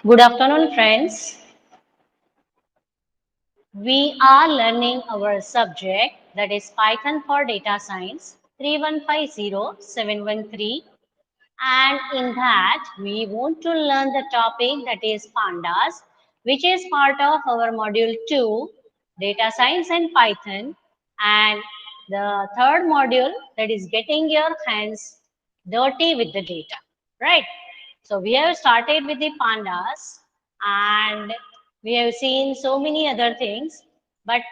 Good afternoon, friends. We are learning our subject that is Python for Data Science 3150713, and in that we want to learn the topic that is pandas, which is part of our module 2 Data Science and Python, and the third module that is getting your hands dirty with the data, right? So we have started with the pandas and we have seen so many other things, but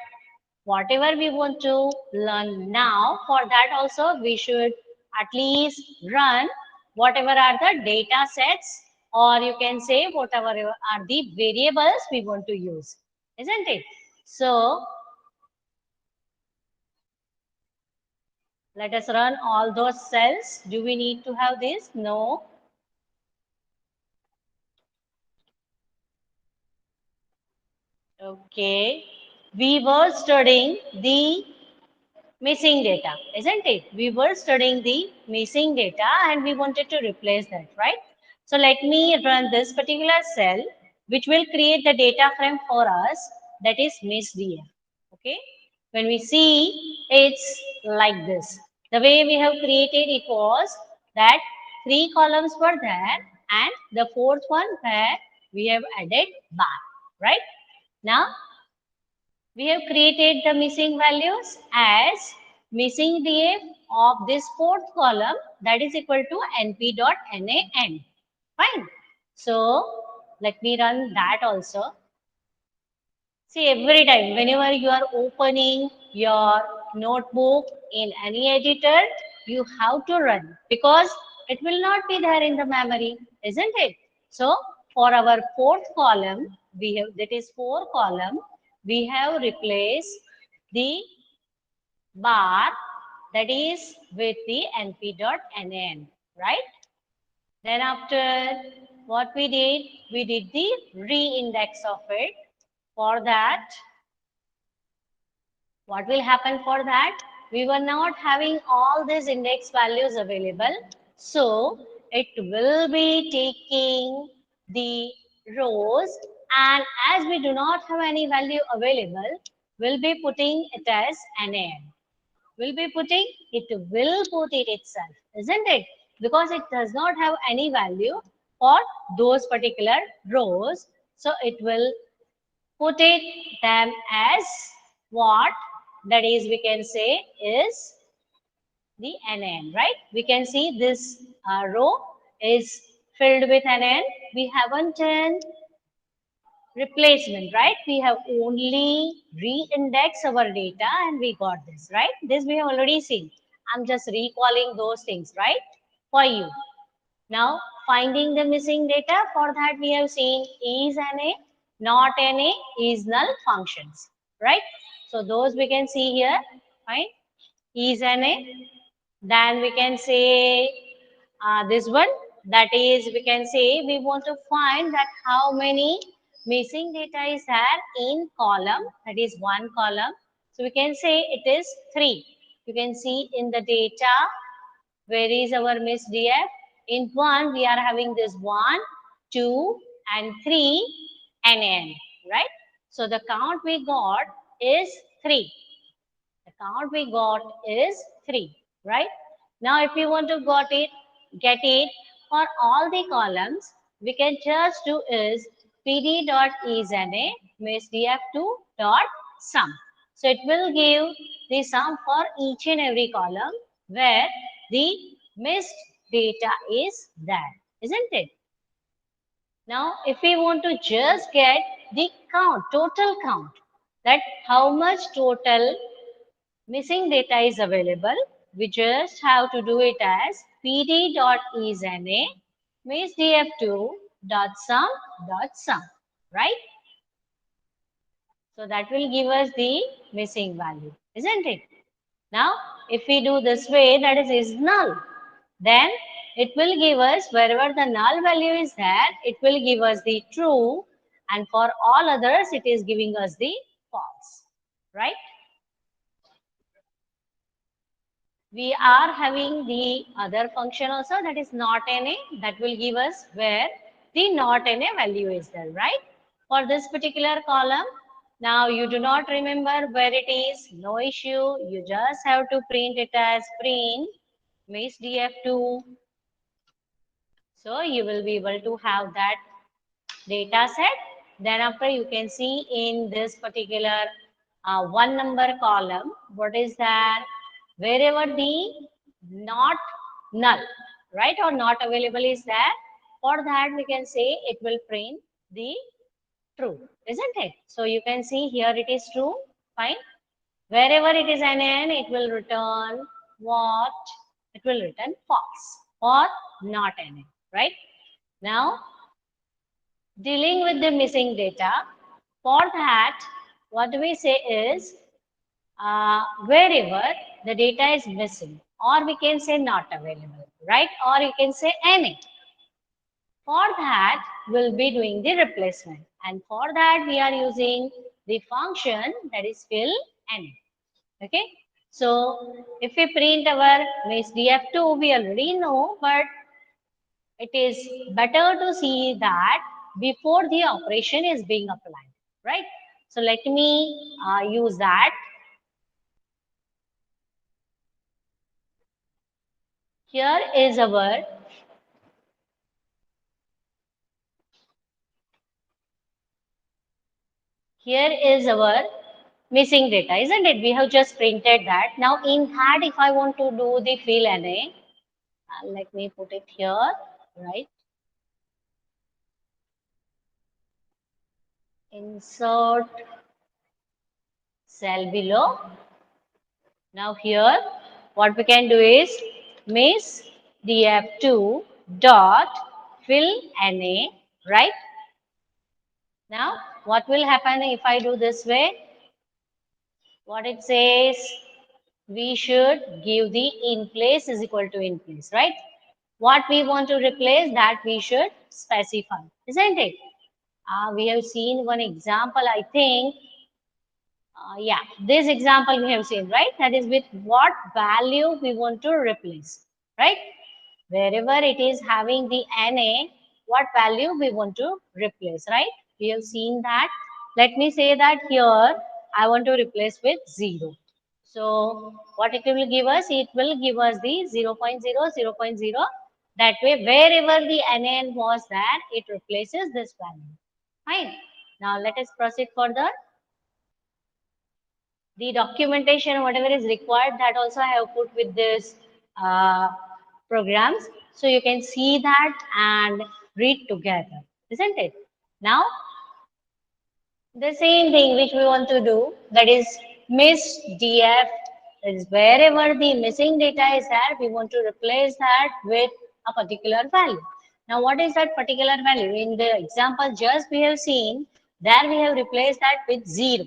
whatever we want to learn now, for that also we should at least run whatever are the data sets, or you can say whatever are the variables we want to use, isn't it? So let us run all those cells. Do we need to have this? No. Okay. We were studying the missing data, isn't it? We were studying the missing data and we wanted to replace that, right? So let me run this particular cell, which will create the data frame for us, that is MissDF. Okay. When we see, it's like this. The way we have created it was that three columns were there and the fourth one where we have added bar, right? Now we have created the missing values as missing df of this fourth column, that is equal to np.nan. Fine. So let me run that also. See, every time whenever you are opening your notebook in any editor, you have to run because it will not be there in the memory, isn't it? So for our fourth column, we have, that is four column, we have replaced the bar, that is with the np.nan, right? Then after what we did the re-index of it. For that, what will happen for that? We were not having all these index values available. So it will be taking the rows, and as we do not have any value available, we'll be putting it as NaN. Will be putting, it will put it itself, isn't it? Because it does not have any value for those particular rows. So it will put it them as what, that is we can say is the NN, right? We can see this row is filled with NN. We haven't done replacement, right? We have only re-indexed our data and we got this, right? This we have already seen. I'm just recalling those things, right? For you. Now, finding the missing data, for that we have seen is NA, not NA, is null functions, right? So those we can see here, right? Is NA. Then we can say this one, that is we can say we want to find that how many missing data is there in column, that is one column. So we can say it is 3. You can see in the data where is our Miss DF? In 1, we are having this 1, 2, and 3, and n, right? So the count we got is 3. The count we got is 3, right? Now, if we want to get it for all the columns, we can just do is pd.isNA Miss df2 dot sum. So it will give the sum for each and every column where the missed data is there, isn't it? Now, if we want to just get the count, total count, that how much total missing data is available, we just have to do it as pd.isNA means df2.sum.sum, right? So that will give us the missing value, isn't it? Now, if we do this way, that is null, then it will give us wherever the null value is there, it will give us the true, and for all others, it is giving us the false, right? We are having the other function also, that is not NA, that will give us where the not NA value is there, right? For this particular column, now you do not remember where it is, no issue. You just have to print it as print Miss DF2. So you will be able to have that data set. Then after you can see in this particular one number column, what is that? Wherever the not null, right, or not available is there, for that we can say it will print the true, isn't it? So you can see here it is true, fine. Wherever it is an n, it will return what? It will return false or not an n, right? Now, dealing with the missing data, for that, what we say is wherever the data is missing, or we can say not available, right? Or you can say any. For that, we'll be doing the replacement. And for that, we are using the function that is fill any. Okay. So, if we print our Miss DF2, we already know, but it is better to see that before the operation is being applied, right? So let me use that. Here is our missing data, isn't it? We have just printed that. Now in that, if I want to do the fill NA, let me put it here, right? Insert cell below. Now here, what we can do is Miss DF2 dot fill NA, right? Now, what will happen if I do this way? What it says, we should give the in place is equal to in place, right? What we want to replace, that we should specify, isn't it? We have seen one example, I think. Yeah, this example we have seen, right? That is with what value we want to replace, right? Wherever it is having the NA, what value we want to replace, right? We have seen that. Let me say that here, I want to replace with 0. So, what it will give us? It will give us the 0 0.0, 0 0.0. That way, wherever the NN was there, it replaces this value. Fine. Now, let us proceed further. The documentation, whatever is required, that also I have put with this programs. So you can see that and read together, isn't it? Now, the same thing which we want to do, that is miss df, is wherever the missing data is there, we want to replace that with a particular value. Now, what is that particular value? In the example just we have seen, there we have replaced that with 0.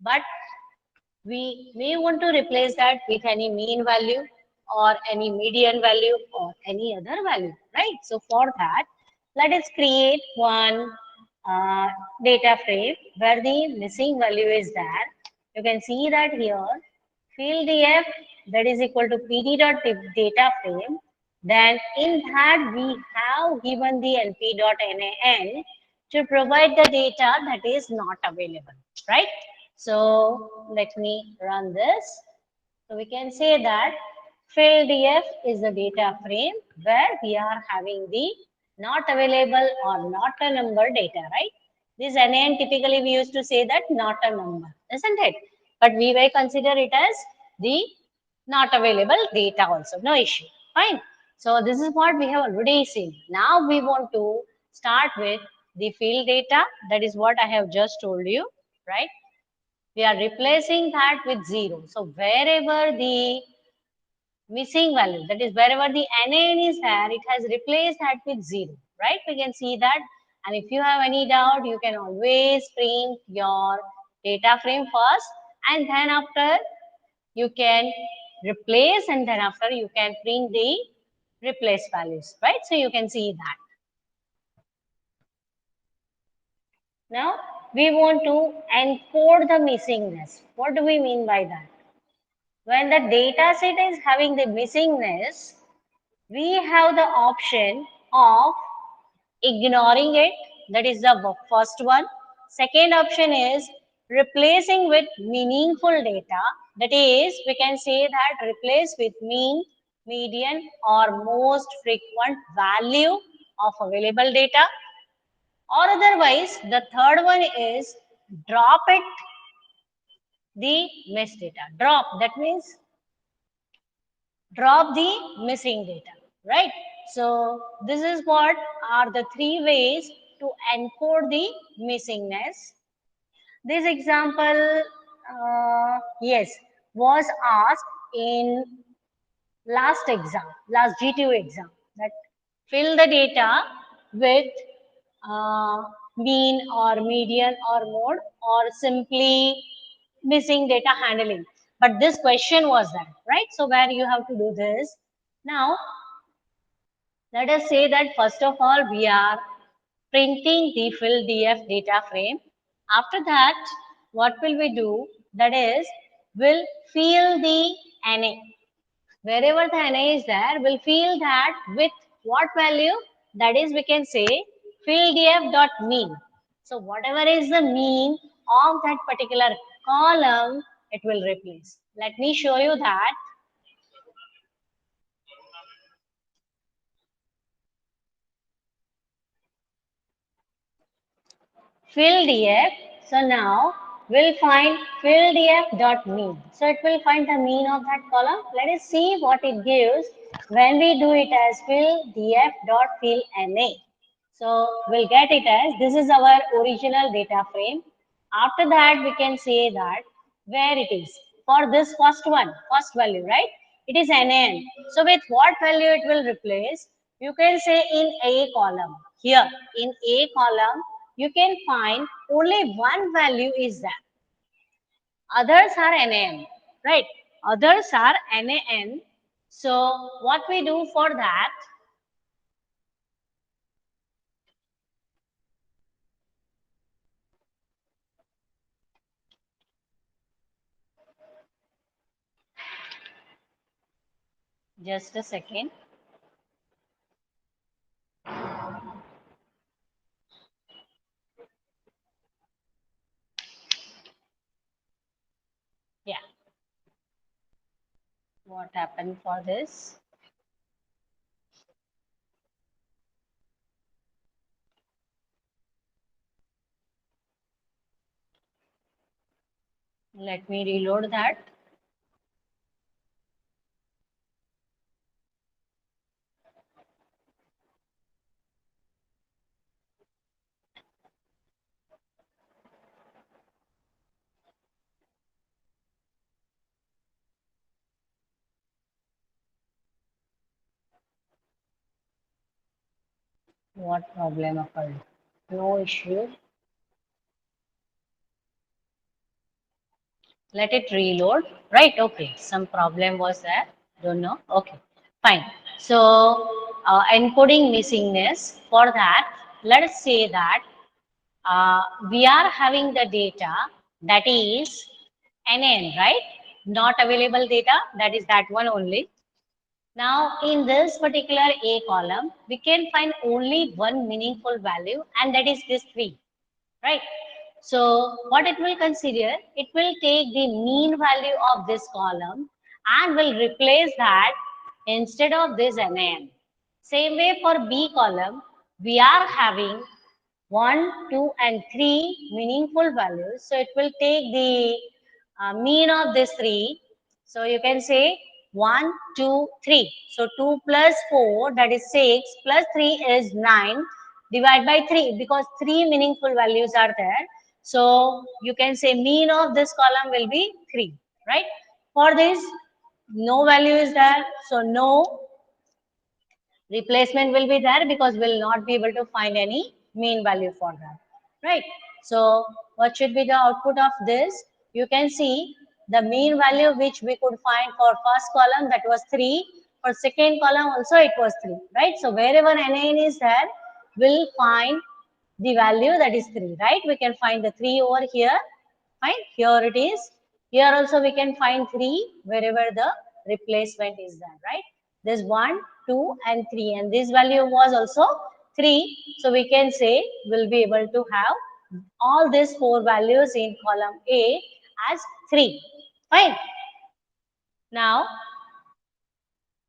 But we may want to replace that with any mean value or any median value or any other value, right? So for that, let us create one data frame where the missing value is there. You can see that here, field df, that is equal to pd dot data frame. Then in that we have given the np dot nan to provide the data that is not available, right? So let me run this. So we can say that field df is the data frame where we are having the not available or not a number data, right? This NaN typically we used to say that not a number, isn't it? But we may consider it as the not available data also, no issue. Fine. So this is what we have already seen. Now we want to start with the field data. That is what I have just told you, right? We are replacing that with 0. So wherever the missing value, that is wherever the NaN is there, it has replaced that with 0, right? We can see that. And if you have any doubt, you can always print your data frame first, and then after you can replace, and then after you can print the replace values, right? So you can see that. Now we want to encode the missingness. What do we mean by that? When the data set is having the missingness, we have the option of ignoring it. That is the first one. Second option is replacing with meaningful data. That is, we can say that replace with mean, median, or most frequent value of available data. Or otherwise, the third one is drop it, the missed data. Drop, that means drop the missing data, right? So this is what are the three ways to encode the missingness. This example, yes, was asked in last exam, last GTO exam, that fill the data with uh, mean or median or mode or simply missing data handling. But this question was that, right? So where you have to do this. Now, let us say that first of all, we are printing the fill DF data frame. After that, what will we do? That is, we'll fill the NA. Wherever the NA is there, we'll fill that with what value? That is, we can say fill DF dot mean. So whatever is the mean of that particular column, it will replace. Let me show you that. Fill df. So now we'll find fill df dot mean. So it will find the mean of that column. Let us see what it gives when we do it as fill df dot fill na. So we'll get it as this is our original data frame. After that, we can say that where it is for this first one, first value, right? It is NaN. So with what value it will replace? You can say in A column. Here in A column, you can find only one value is there. Others are NaN, right? Others are NaN. So what we do for that? Just a second. Yeah. What happened for this? Let me reload that. What problem occurred? No issue. Let it reload. Right, okay. Some problem was there. Don't know. Okay, fine. So encoding missingness, for that, let us say that we are having the data that is NN, right? Not available data, that is that one only. Now, in this particular A column, we can find only one meaningful value, and that is this 3, right? So, what it will consider, it will take the mean value of this column and will replace that instead of this NaN. Same way for B column, we are having 1, 2, and 3 meaningful values. So, it will take the mean of this 3. So, you can say 1, 2, 3. So 2 plus 4, that is 6, plus 3 is 9. Divide by 3 because 3 meaningful values are there. So you can say mean of this column will be 3, right? For this, no value is there. So no replacement will be there because we'll not be able to find any mean value for that, right? So what should be the output of this? You can see the mean value which we could find for first column, that was 3. For second column also it was 3, right? So wherever NaN is there, we'll find the value that is 3, right? We can find the 3 over here, fine, here it is. Here also we can find 3 wherever the replacement is there, right? There's 1, 2, and 3, and this value was also 3. So we can say we'll be able to have all these 4 values in column A as 3. Fine. Now,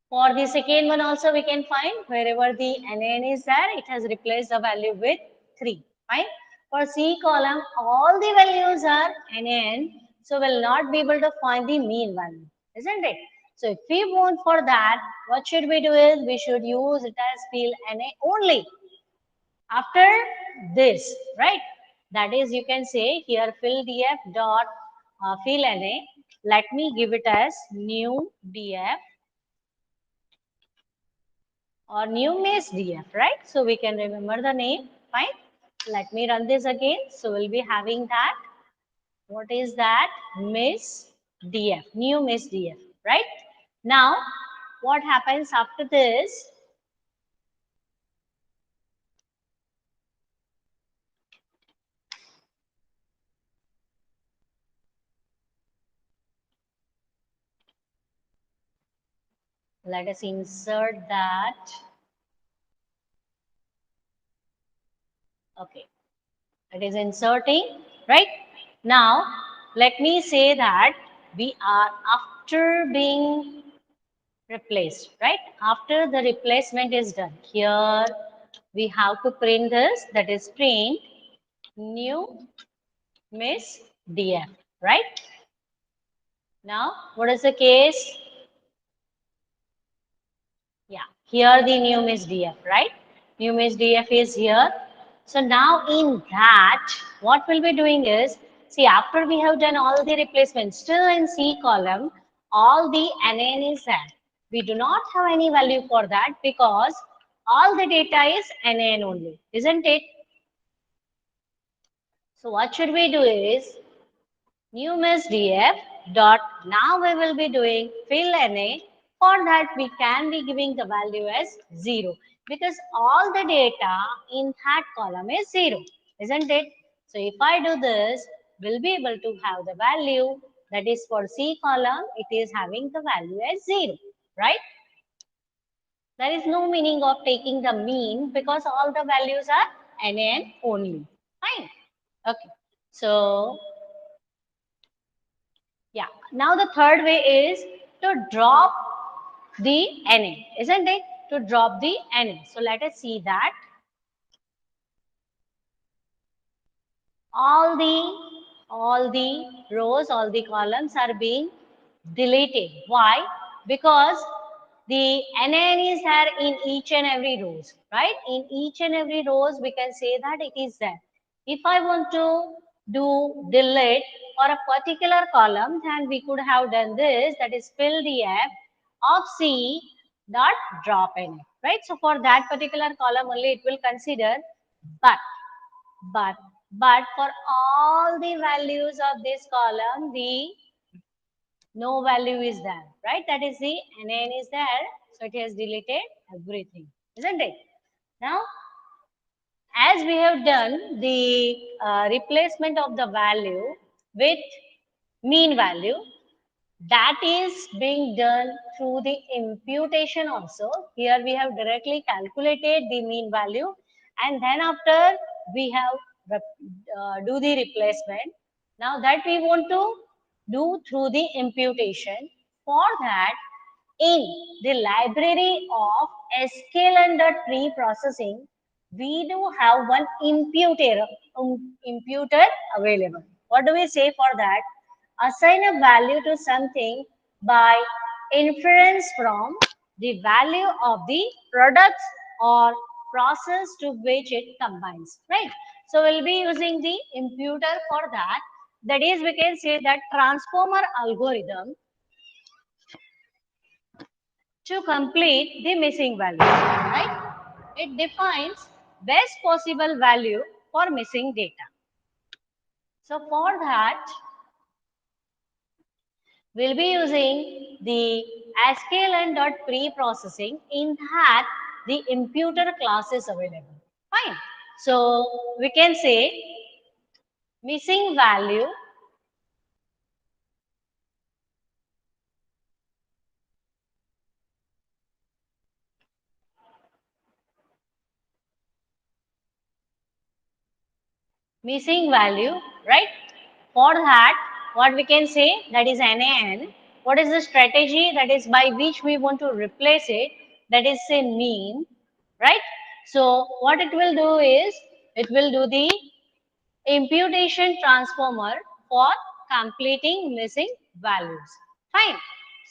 for the second one also we can find wherever the NaN is there, it has replaced the value with 3. Fine. For C column, all the values are NaN, so we'll not be able to find the mean value, isn't it? So if we want for that, what should we do is we should use it as field Na only. After this, right? That is, you can say here fill df dot fill Na. Let me give it as new df or new miss df, right? So we can remember the name. Fine. Let me run this again. So we'll be having that. What is that? Miss df, new miss df, right? Now, what happens after this? Let us insert that. Okay, it is inserting, right? Now, let me say that we are after being replaced, right? After the replacement is done, here we have to print this, that is print new miss df, right? Now, what is the case? Yeah, here the new miss df, right? New miss df is here. So now in that, what we'll be doing is, see, after we have done all the replacements, still in C column, all the NaN is there. We do not have any value for that because all the data is NaN only, isn't it? So what should we do is, new miss df dot, now we will be doing fill Na. For that we can be giving the value as 0 because all the data in that column is 0, isn't it? So if I do this, we'll be able to have the value, that is for C column, it is having the value as 0, right? There is no meaning of taking the mean because all the values are NaN only. Fine. Okay. So yeah, now the third way is to drop the Na, isn't it? To drop the Na. So let us see that. All the rows, all the columns are being deleted. Why? Because the NaN is there in each and every rows, right? In each and every rows, we can say that it is there. If I want to do delete for a particular column, then we could have done this, that is fill df of C dot drop Na, right? So for that particular column only it will consider, but but but for all the values of this column, the no value is there, right? That is the NaN is there, so it has deleted everything, isn't it? Now, as we have done the replacement of the value with mean value, that is being done through the imputation also. Here we have directly calculated the mean value, and then after we have do the replacement. Now that we want to do through the imputation, for that in the library of sklearn.tree processing, we do have one imputer available. What do we say for that? Assign a value to something by inference from the value of the products or process to which it combines, right? So we'll be using the imputer for that. That is, we can say that transformer algorithm to complete the missing value, right? It defines best possible value for missing data. So for that, we'll be using the sklearn.pre-processing. In that, the imputer class is available. Fine. So we can say missing value missing value, right? For that, what we can say, that is NaN. What is the strategy that is by which we want to replace it? That is say mean, right? So what it will do is, it will do the imputation transformer for completing missing values. Fine.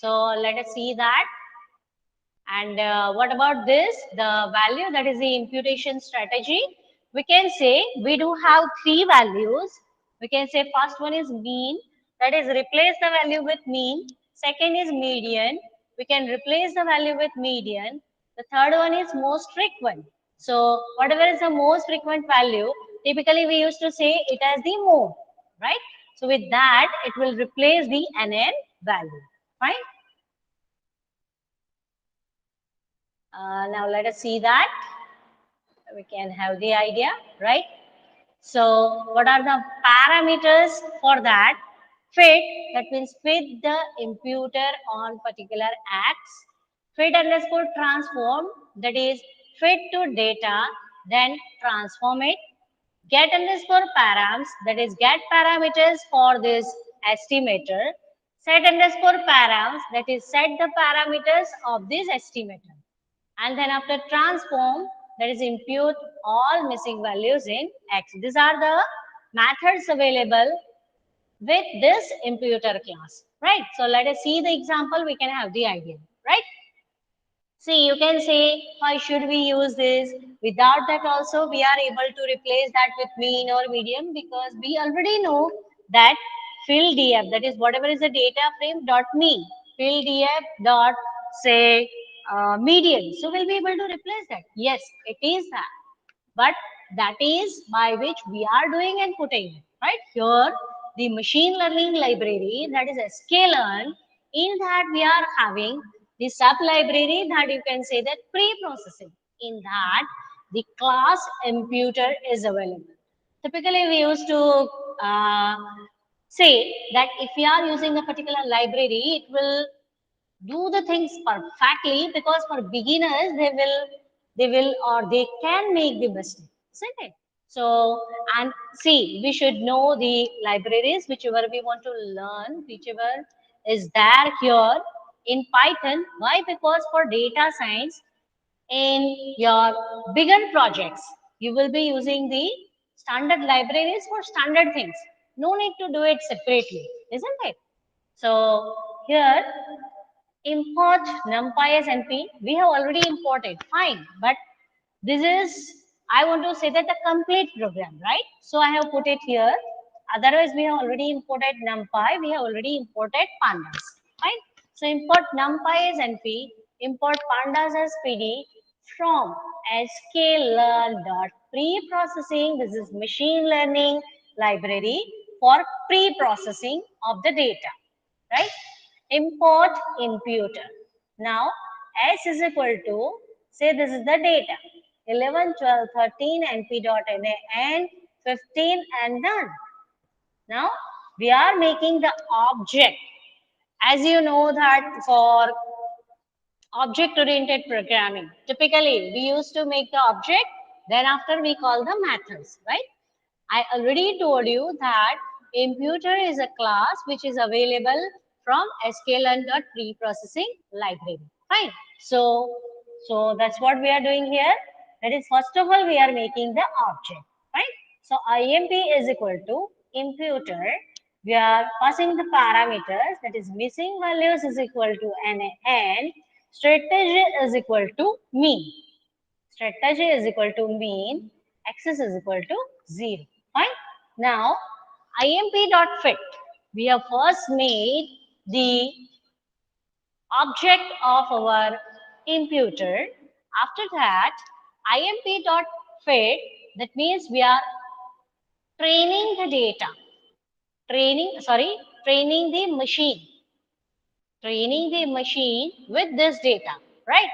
So let us see that. And what about this? The value, that is the imputation strategy. We can say we do have three values. We can say first one is mean, that is replace the value with mean. Second is median. We can replace the value with median. The third one is most frequent. So whatever is the most frequent value, typically we used to say it as the mode, right? So with that, it will replace the NN value, fine? Now let us see that. We can have the idea, right? So what are the parameters for that? Fit, that means fit the imputer on particular acts. Fit underscore transform, that is fit to data, then transform it. Get underscore params, that is get parameters for this estimator. Set underscore params, that is set the parameters of this estimator. And then after transform, that is impute all missing values in X. These are the methods available with this imputer class, right? So let us see the example, we can have the idea, right? See, you can say, why should we use this? Without that also, we are able to replace that with mean or median, because we already know that fill df, that is whatever is the data frame dot mean, fill df dot say median. So we'll be able to replace that. Yes, it is that. But that is by which we are doing and putting it, right? Here, the machine learning library, that is sklearn, in that we are having the sub library that you can say that pre-processing. In that, the class imputer is available. Typically, we used to say that if we are using a particular library, it will do the things perfectly, because for beginners they will or they can make the mistake, isn't it? So, and see, we should know the libraries whichever we want to learn, whichever is there here in Python. Why? Because for data science, in your bigger projects, you will be using the standard libraries for standard things. No need to do it separately, isn't it? So here, import numpy as np, we have already imported, fine, but this is, I want to say that the complete program, right? So I have put it here. Otherwise, we have already imported numpy, we have already imported pandas, fine. So import numpy as np, import pandas as pd from sklearn dot pre-processing. This is machine learning library for pre-processing of the data, right? Import imputer. Now, S is equal to, say this is the data, 11, 12, 13, np dot na, and 15 and done. Now, we are making the object. As you know that for object-oriented programming, typically we used to make the object, then after we call the methods, right? I already told you that imputer is a class which is available from sklearn.preprocessing library. Fine. So that's what we are doing here. That is, first of all, we are making the object. Right. So IMP is equal to imputer. We are passing the parameters, that is missing values is equal to NaN. Strategy is equal to mean. Strategy is equal to mean, axis is equal to 0. Fine. Now, imp.fit, we have first made the object of our imputer. After that, imp.fit, that means we are training the data, training the machine, with this data, right?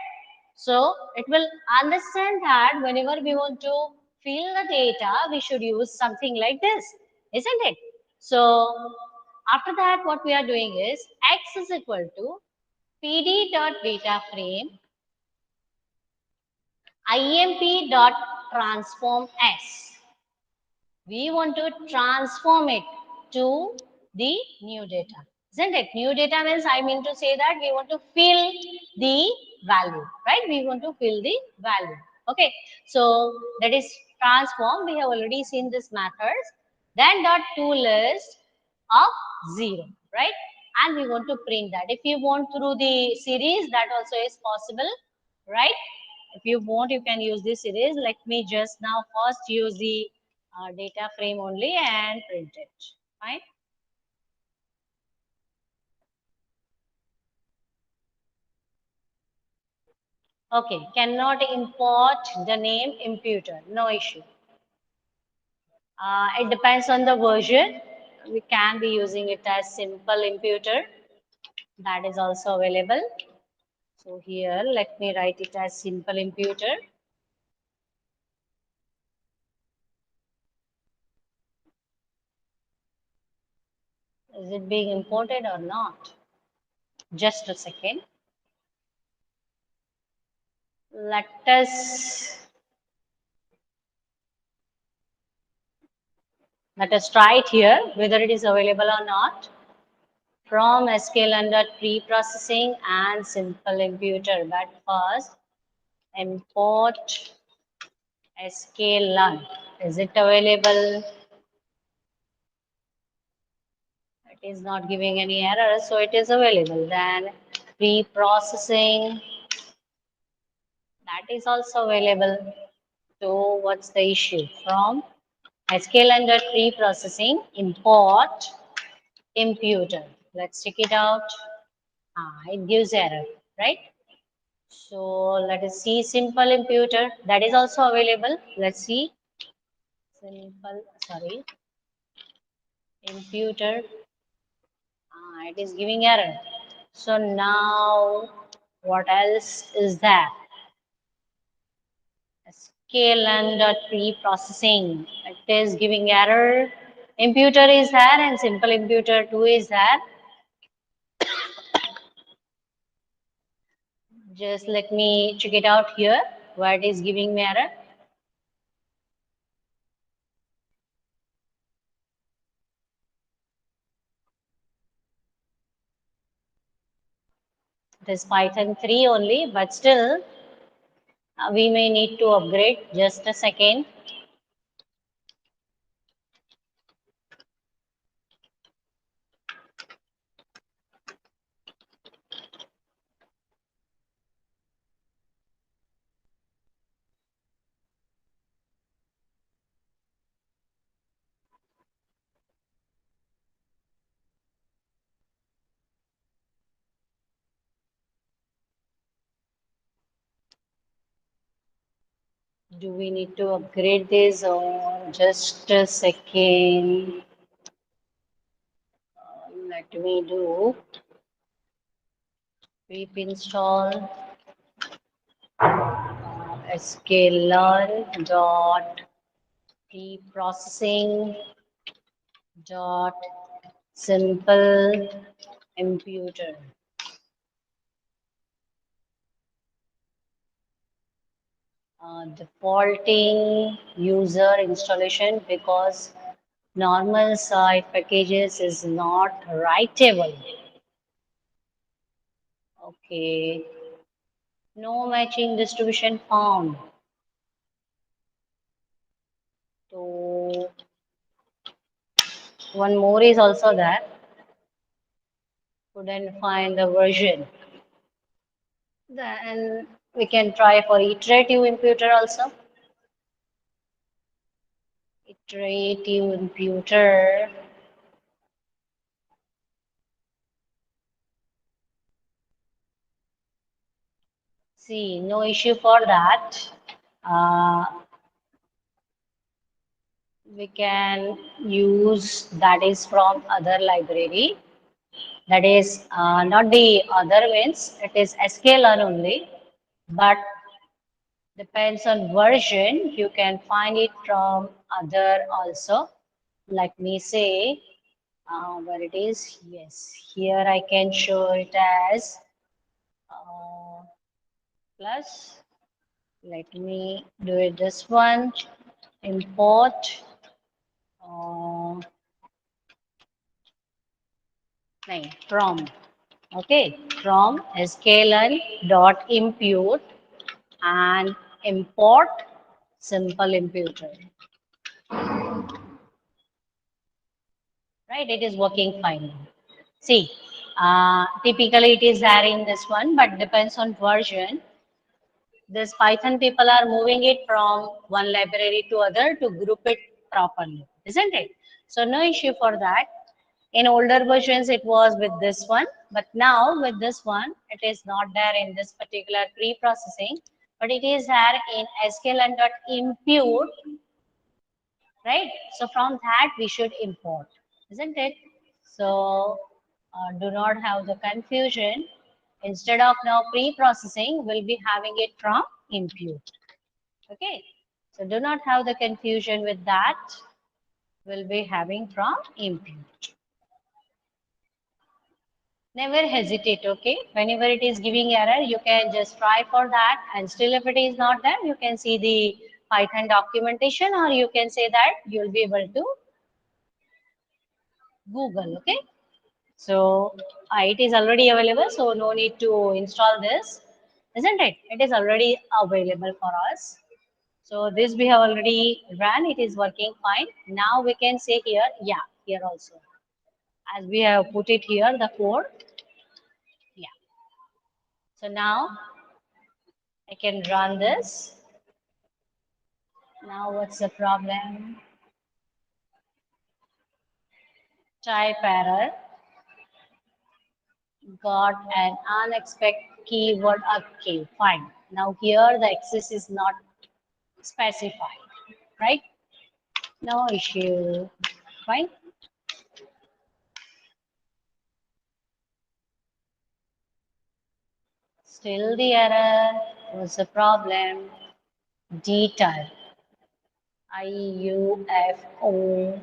So it will understand that whenever we want to fill the data, we should use something like this, isn't it? So after that, what we are doing is x is equal to pd dot data frame imp dot transform s. We want to transform it to the new data. Isn't it? New data means I mean to say that we want to fill the value, right? We want to fill the value. Okay. So that is transform. We have already seen this methods. Then dot to list of 0, right? And we want to print that. If you want through the series, that also is possible, right? If you want, you can use this series. Let me just now first use the data frame only and print it. Fine. Okay, cannot import the name imputer. No issue. It depends on the version. We can be using it as simple imputer. That is also available. So here, let me write it as simple imputer. Is it being imported or not? Just a second. Let us try it here, whether it is available or not. From sklearn pre-processing and simple imputer. But first, import sklearn. Is it available? It is not giving any error, so it is available. Then pre-processing, that is also available. So what's the issue? From sklearn pre-processing, import imputer. Let's check it out. It gives error, right? So let us see simple imputer. That is also available. Let's see simple, sorry, imputer. It is giving error. So now what else is there? Sklearn pre-processing. It is giving error. Imputer is there and simple imputer 2 is there. Just let me check it out here. Where it is giving me error. It is Python 3 only, but still we may need to upgrade. Just a second. Do we need to upgrade this or just a second? Let me do pip install sklearn dot preprocessing dot simple imputer. Defaulting user installation because normal site packages is not writable. Okay. No matching distribution found. So one more is also there. Couldn't find the version. Then we can try for iterative imputer also. Iterative imputer. See, no issue for that. Uh, we can use that is from other library. That is not the other means, it is sklearn only. But depends on version, you can find it from other also. Let me say where it is. Yes, here I can show it as uh, plus. Let me do it this one. Import nahi, from. Okay, from sklearn dot impute and import simple imputer. Right, it is working fine. See, typically it is there in this one, but depends on version. This Python people are moving it from one library to other to group it properly, isn't it? So no issue for that. In older versions, it was with this one, but now with this one, it is not there in this particular pre-processing, but it is there in sklearn.impute, right? So from that, we should import, isn't it? So do not have the confusion. Instead of now pre-processing, we'll be having it from impute. Okay, so do not have the confusion with that. We'll be having from impute. Never hesitate, okay? Whenever it is giving error, you can just try for that. And still, if it is not there, you can see the Python documentation, or you can say that you'll be able to Google, okay? So it is already available, so no need to install this, isn't it? It is already available for us. So this we have already run, it is working fine. Now we can say here, yeah, here also. As we have put it here, the code, yeah. So now I can run this. Now what's the problem? Type error. Got an unexpected keyword. Okay, fine. Now here the access is not specified, right? No issue. Fine. Still the error. What's the problem? D type. IUFO.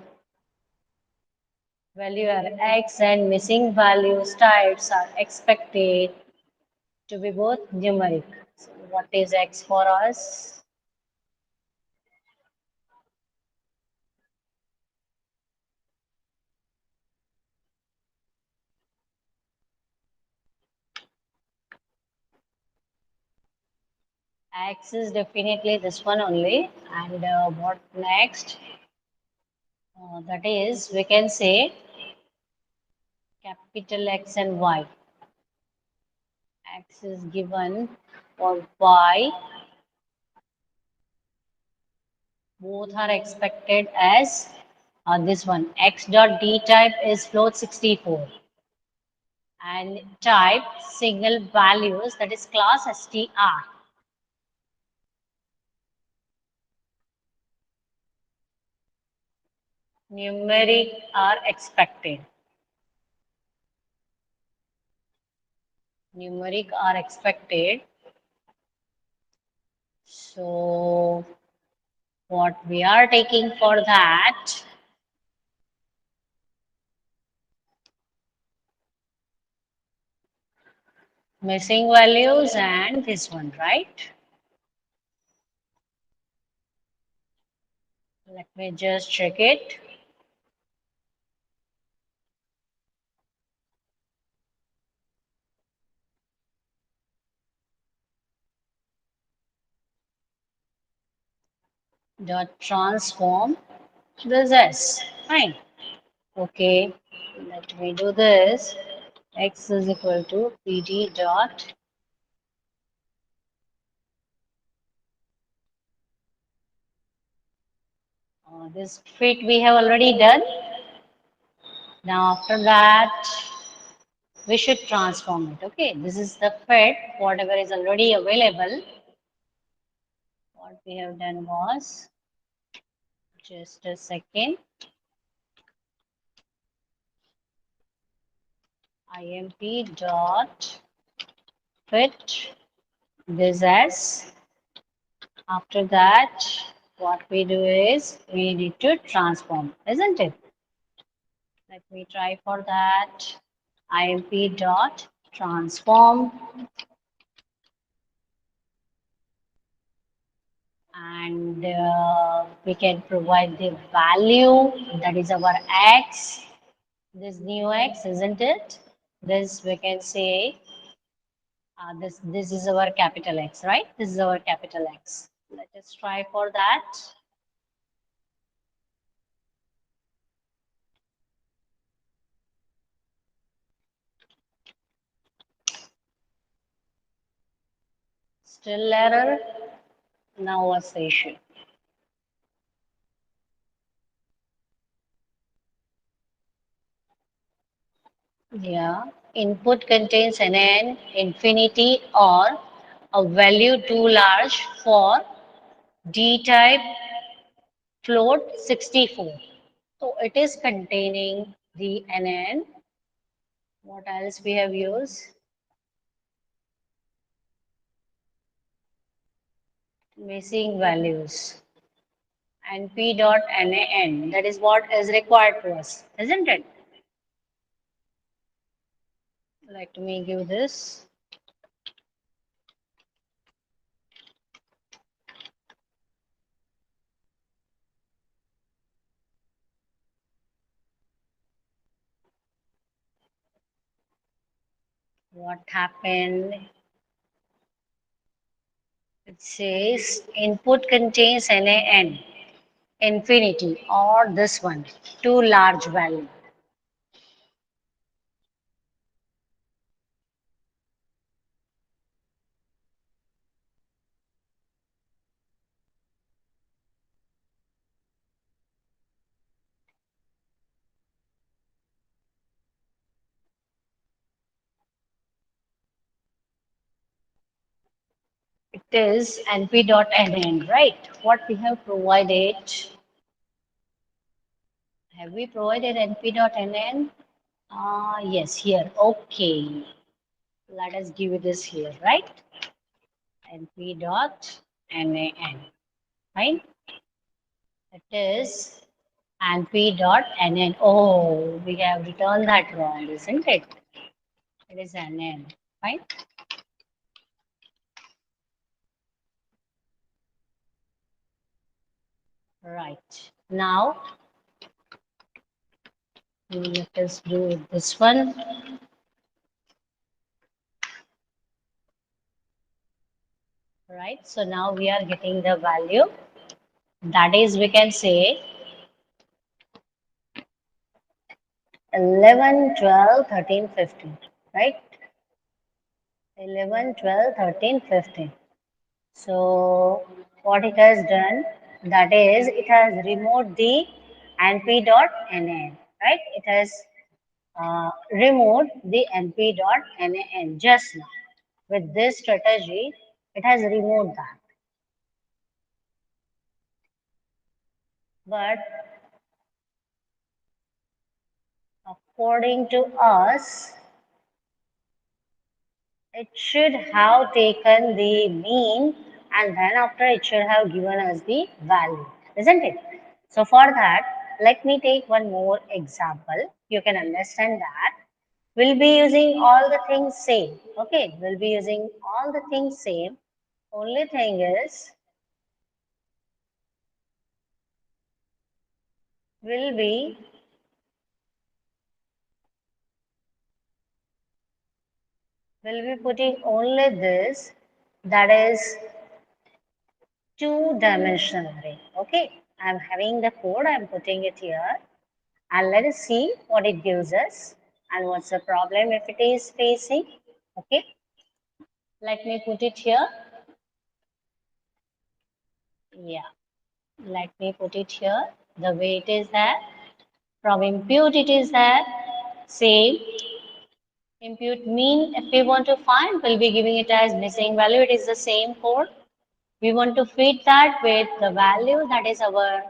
Value are X and missing values types are expected to be both numeric. So what is X for us? X is definitely this one only. And what next? That is, we can say capital X and Y. X is given for Y. Both are expected as this one. X dot D type is float 64. And type signal values, that is class str. Numeric are expected. Numeric are expected. So what we are taking for that, missing values and this one, right? Let me just check it. Dot transform this S. Fine. Okay. Let me do this. X is equal to PD dot this fit we have already done. Now after that, we should transform it. Okay, this is the fit, whatever is already available. What we have done was, just a second, imp dot fit this as. After that, what we do is we need to transform, isn't it? Let me try for that. Imp dot transform, and we can provide the value that is our x, this new x, isn't it? This we can say this is our capital X, right? This is our capital X. Let us try for that. Still error. Now what's the issue? Yeah, input contains an infinity or a value too large for D-type float 64. So it is containing the NN. What else we have used? Missing values and P dot NAN. That is what is required to us, isn't it? Let me give this. What happened? It says input contains NAN, infinity, or this one, too large value. It is np.nn, right? What we have provided, have we provided np.nn? Yes, here. Okay. Let us give it this here, right? np.nan, right? It is np.nn. Oh, we have written that wrong, isn't it? It is nn, right? Right. Now, let us do this one. Right. So now we are getting the value. That is, we can say 11, 12, 13, 15. Right? 11, 12, 13, 15. So what it has done, that is, it has removed the np.nan, right? It has removed the np.nan just now. With this strategy, it has removed that. But according to us, it should have taken the mean and then after it should have given us the value, isn't it? So for that, let me take one more example. You can understand that. We'll be using all the things same. Okay, we'll be using all the things same. Only thing is, we'll be putting only this, that is two-dimensional array. Okay, I'm having the code, I'm putting it here. And let us see what it gives us and what's the problem if it is facing. Okay, let me put it here. Yeah, let me put it here. The way it is that from impute it is that same. Impute mean if we want to find, we'll be giving it as missing value. It is the same code. We want to feed that with the value that is our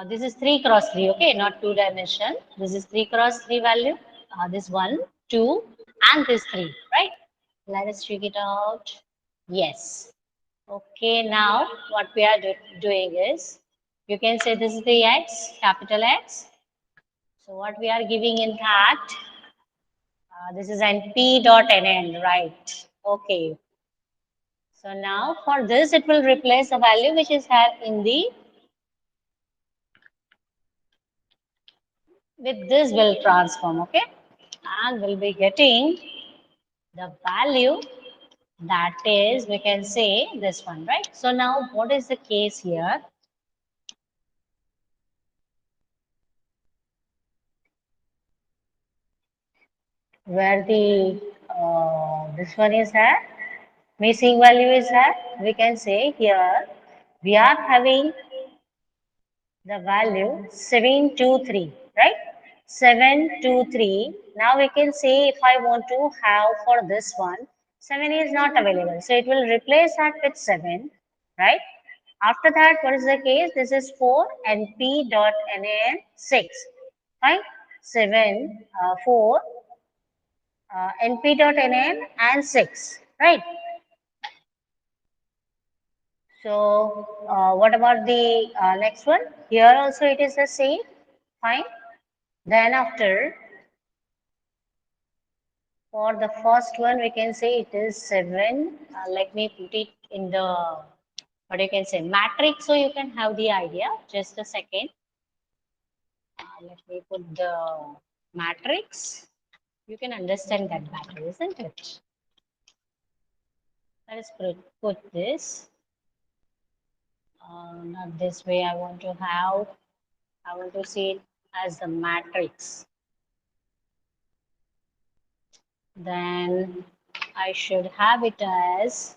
this is 3 cross 3, okay, not two dimension. This is 3 cross 3 value. This 1, 2, and this 3, right? Let us check it out. Yes. Okay, now what we are doing is, you can say this is the x, capital X. So what we are giving in that, this is np.nn, right? Okay. So now for this, it will replace the value which is here in the, with this will transform, okay? And we'll be getting the value that is, we can say this one, right? So now what is the case here? Where the this one is here, missing value is here, we can say here we are having the value 723, right? 723. Now we can say if I want to have for this one, 7 is not available. So it will replace that with 7, right? After that, what is the case? This is 4 and p dot nan 6, right? 7, 4, np dot nan and 6, right? So, what about the next one? Here also it is the same, fine. Then after, for the first one, we can say it is 7. Let me put it in the, what you can say, matrix, so you can have the idea. Just a second. Let me put the matrix. You can understand that better, isn't it? Let us put this. Not this way. I want to have, I want to see it as the matrix. Then I should have it as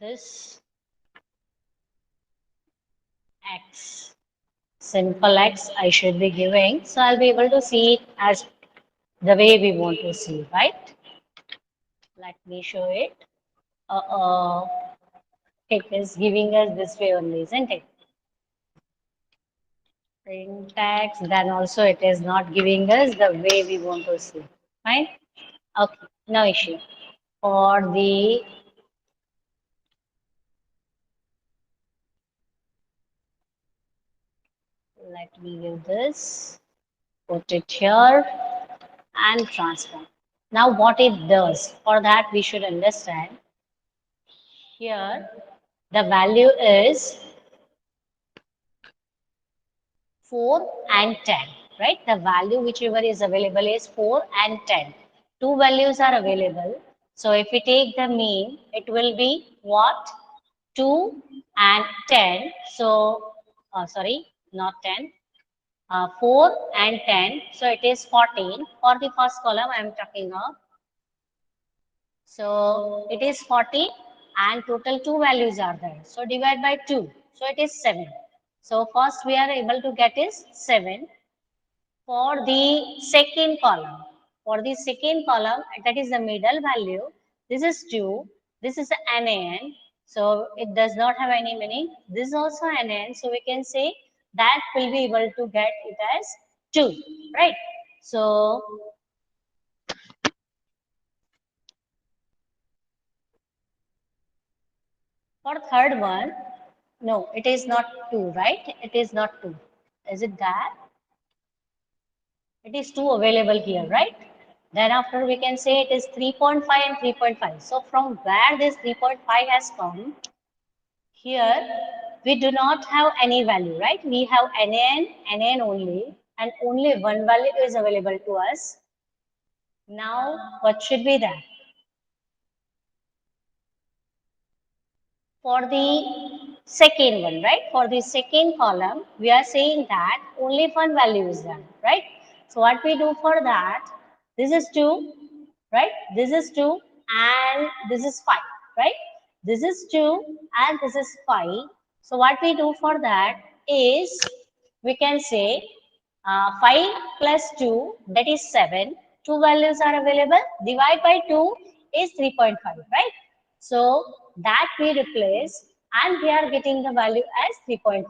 this x. Simple x I should be giving. So I'll be able to see it as the way we want to see, right? Let me show it. Uh-oh. It is giving us this way only, isn't it? Syntax, then also it is not giving us the way we want to see. Fine? Okay, no issue. For the, let me give this, put it here and transform. Now what it does, for that we should understand. Here the value is 4 and 10, right? The value whichever is available is 4 and 10. Two values are available. So if we take the mean, it will be what? 2 and 10. So, sorry, not 10. 4 and 10. So it is 14. For the first column, I am talking of. So it is 40 and total two values are there. So divide by 2. So it is 7. So first we are able to get is 7 for the second column. For the second column, that is the middle value. This is 2. This is NaN. So it does not have any meaning. This is also NaN. So we can say that will be able to get it as 2. Right. So for third one, no, it is not 2, right? It is not 2. Is it that? It is 2 available here, right? Then after we can say it is 3.5 and 3.5. So from where this 3.5 has come, here we do not have any value, right? We have NaN only, and only one value is available to us. Now, what should be that? For the second one, right? For the second column, we are saying that only one value is there, right? So what we do for that, this is 2, right? This is 2 and this is 5, right? This is 2 and this is 5. So what we do for that is, we can say 5 plus 2, that is 7. Two values are available. Divide by 2 is 3.5, right? So that we replace and we are getting the value as 3.5.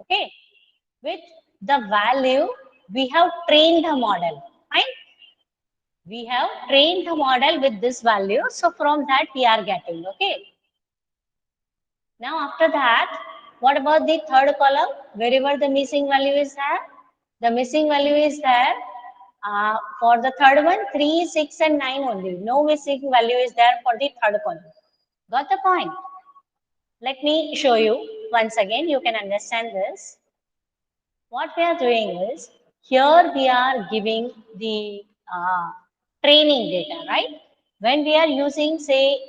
Okay. With the value, we have trained the model. Fine. We have trained the model with this value. So from that we are getting. Okay. Now after that, what about the third column? Wherever the missing value is there, the missing value is there. For the third one, 3, 6 and 9 only. No missing value is there for the third column. Got the point? Let me show you once again. You can understand this. What we are doing is, here we are giving the training data, right? When we are using, say,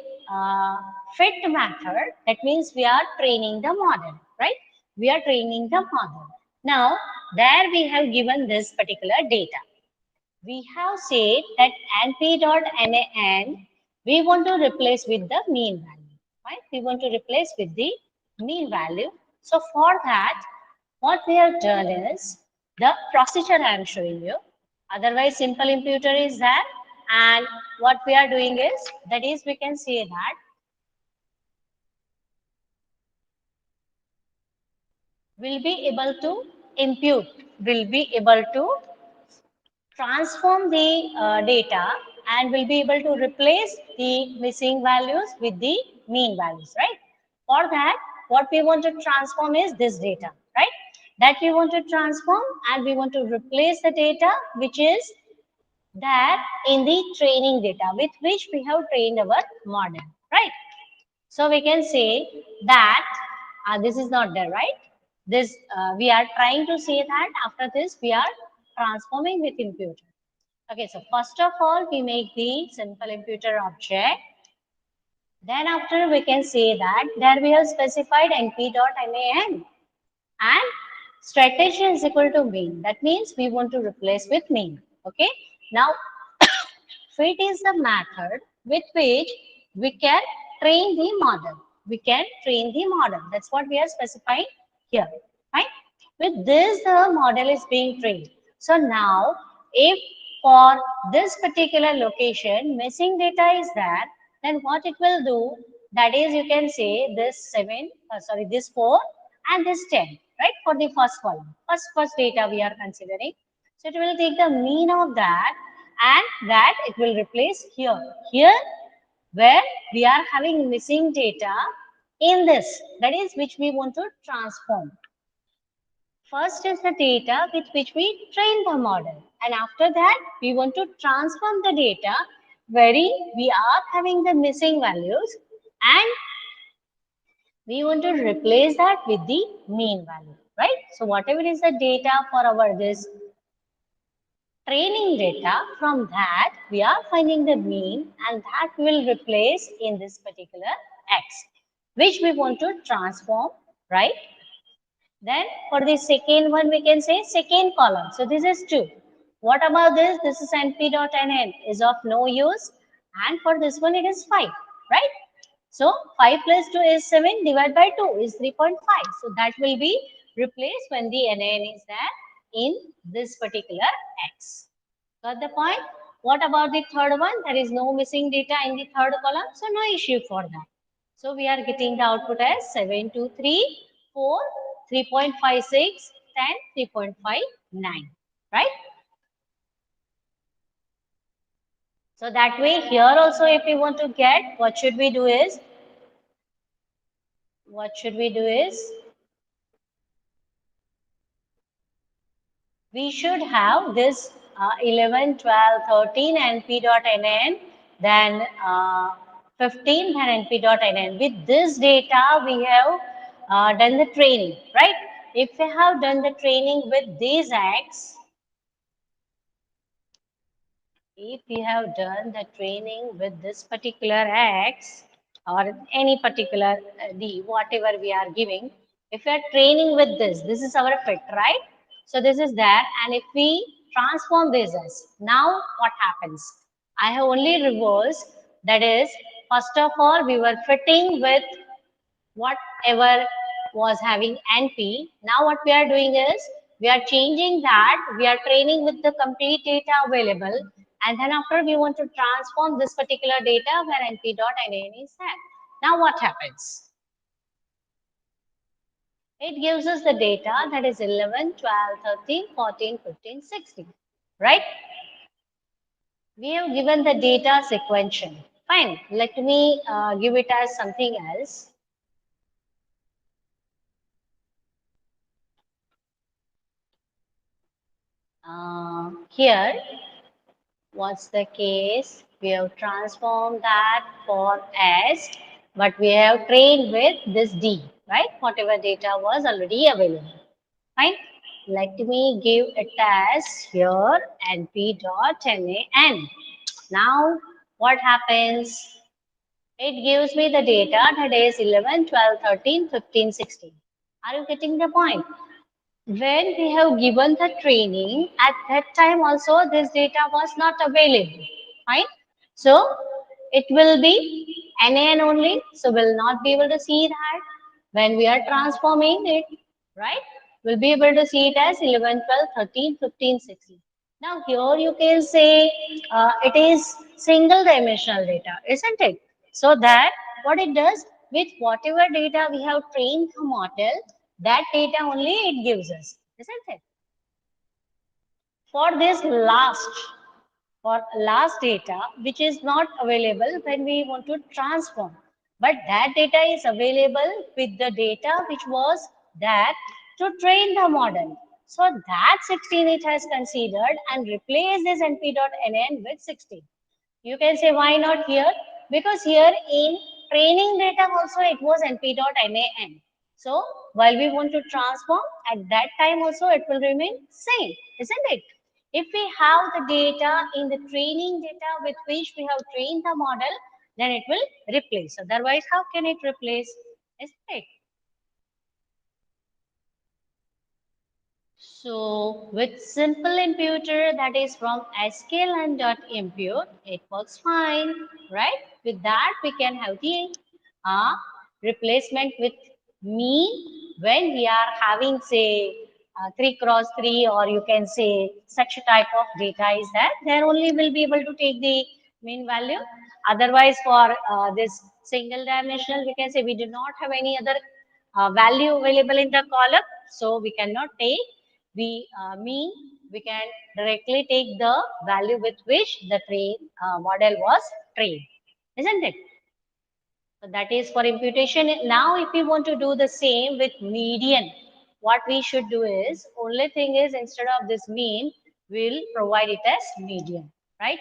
fit method, that means we are training the model, right? We are training the model. Now, there we have given this particular data. We have said that np.nan we want to replace with the mean value, right? We want to replace with the mean value. So for that, what we have done is the procedure I am showing you. Otherwise, simple imputer is there, and what we are doing is, that is, we can say that we'll be able to impute, will be able to transform the data, and will be able to replace the missing values with the mean values, right? For that, what we want to transform is this data, right? That we want to transform, and we want to replace the data which is that in the training data with which we have trained our model, right? So we can say that this is not there, right? This we are trying to say that after this we are transforming with imputer. Okay, so first of all, we make the simple imputer object. Then after we can say that there we have specified np.nan and strategy is equal to mean. That means we want to replace with mean. Okay. Now, fit is the method with which we can train the model. We can train the model. That's what we are specifying here. Right? With this, the model is being trained. So now, if for this particular location, missing data is there, then what it will do, that is, you can say this 7, sorry, this 4 and this 10, right, for the first column. First data we are considering. So it will take the mean of that, and that it will replace here. Here, where we are having missing data in this, that is which we want to transform. First is the data with which we train the model, and after that we want to transform the data where we are having the missing values, and we want to replace that with the mean value, right? So whatever is the data for our this training data, from that we are finding the mean, and that will replace in this particular x, which we want to transform, right? Then for the second one, we can say second column. So this is 2. What about this? This is np.nn is of no use. And for this one, it is 5, right? So 5 plus 2 is 7, divided by 2 is 3.5. So that will be replaced when the nn is there in this particular x. Got the point? What about the third one? There is no missing data in the third column, so no issue for that. So we are getting the output as 7, 2, 3, 4, 3.56, 10, 3.59, right? So that way here also if we want to get, what should we do is, we should have this 11, 12, 13 np.nn, then 15 then np.nn. With this data, we have done the training, right? If we have done the training with these X, if we have done the training with this particular X or any particular D, whatever we are giving, if we are training with this is our fit, right? So this is there, and if we transform this as, now what happens? I have only reversed, that is, first of all, we were fitting with whatever was having NP. Now what we are doing is, we are changing that, we are training with the complete data available, and then after we want to transform this particular data where np.nan is there. Now what happens? It gives us the data, that is 11, 12, 13, 14, 15, 16, right? We have given the data sequential. Fine, let me give it as something else. Here, what's the case? We have transformed that for S. but we have trained with this D, right? Whatever data was already available. Fine. Let me give it as here np dot nan. Now, what happens? It gives me the data that is 11, 12, 13, 15, 16. Are you getting the point? When we have given the training, at that time also this data was not available. Fine. So it will be NaN only. So we'll not be able to see that when we are transforming it, right? We'll be able to see it as 11, 12, 13, 15, 16. Now here you can say it is single dimensional data, isn't it? So that what it does with whatever data we have trained the model, that data only it gives us, isn't it? For this for last data, which is not available when we want to transform, but that data is available with the data which was that to train the model. So that 16 it has considered and replaced this np.nan with 16. You can say why not here? Because here in training data also it was np.nan. So while we want to transform at that time also it will remain same, isn't it? If we have the data in the training data with which we have trained the model, then it will replace. Otherwise, how can it replace? Isn't it? So with simple imputer that is from sklearn.impute, it works fine, right? With that we can have the uh, replacement with mean when we are having say 3 cross 3 or you can say such a type of data is that there only will be able to take the mean value. Otherwise for this single dimensional we can say we do not have any other value available in the column. So we cannot take we mean we can directly take the value with which the train model was trained, isn't it? So that is for imputation. Now, if we want to do the same with median, what we should do is only thing is instead of this mean, we'll provide it as median, right?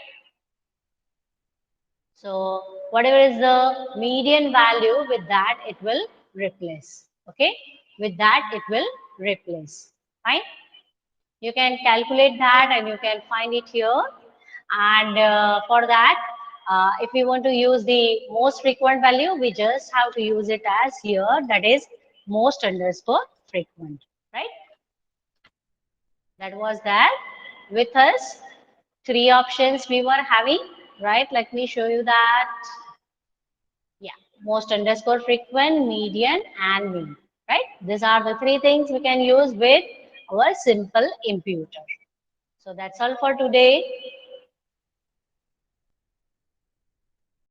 So whatever is the median value with that it will replace. Okay, with that it will replace. Fine. You can calculate that and you can find it here. And for that, if we want to use the most frequent value, we just have to use it as here, that is most underscore frequent, right? That was that. With us, three options we were having, right? Let me show you that. Yeah, most underscore frequent, median, and mean, right? These are the three things we can use with our simple imputer. So that's all for today.